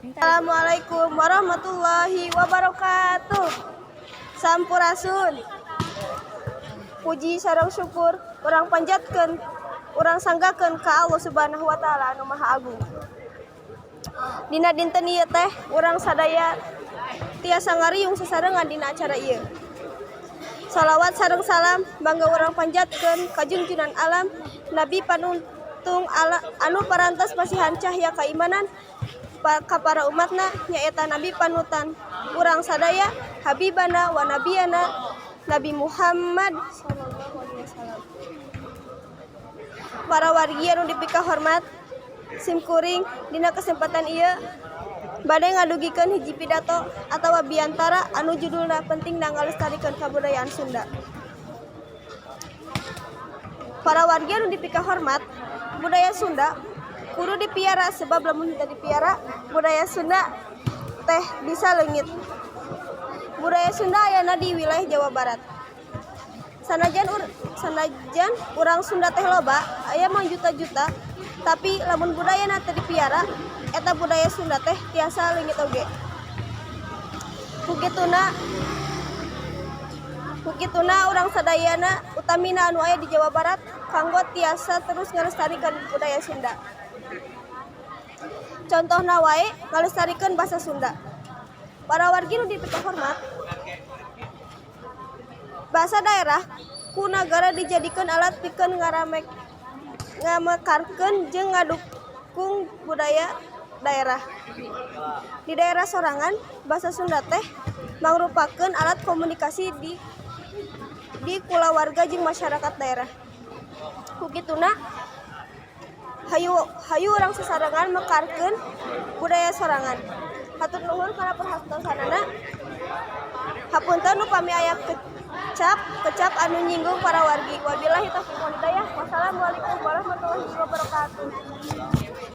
Assalamualaikum warahmatullahi wabarakatuh. Sampurasun. Puji sareng syukur urang panjatkeun, urang sanggakeun ka Allah Subhanahu wa taala anu Maha Agung. Dina dinten ieu teh urang sadaya tiasa ngariung sasarengan dina acara ieu. Salawat sareng salam bangga urang panjatkeun ka junjunan alam Nabi panuntang anu parantos pasihan cahya keimanan ka para umatna nyaeta Nabi panutan urang sadaya habibana wa nabiyana Nabi Muhammad sallallahu alaihi wasallam. Para wargi anu dipika hormat, simkuring dina kesempatan ieu bade ngadugikeun hiji pidato atawa biantara anu judulna pentingna ngalestarikeun kabudayaan Sunda. Para wargi anu dipika hormat, budaya Sunda kudu dipiara sebab lamun teu dipiara budaya Sunda teh bisa leungit. Budaya Sunda ayana di wilayah Jawa Barat. Sanajan urang Sunda teh loba, aya mah juta-juta, tapi lamun budayana teu dipiara, eta budaya Sunda teh tiasa leungit oge. Kukituna urang sadayana utamina anu aya di Jawa Barat kanggo tiasa terus ngalestarikeun budaya Sunda. Contohna wae ngalestarikeun basa Sunda. Para wargi nu dipika hormat, basa daerah ku nagara dijadikeun alat pikeun ngamekarkeun jeung ngadukung budaya daerah. Di daerah sorangan, basa Sunda teh mangrupakeun alat komunikasi di kulawarga jeung masyarakat daerah. Kukituna hayu urang sasarengan mekarkeun budaya sorangan. Hatur nuhun kana perhatosanana. Hapunten upami aya kecap anu nyinggung para wargi. Wabillahi taufiq wal hidayah. Wassalamualaikum warahmatullahi wabarakatuh.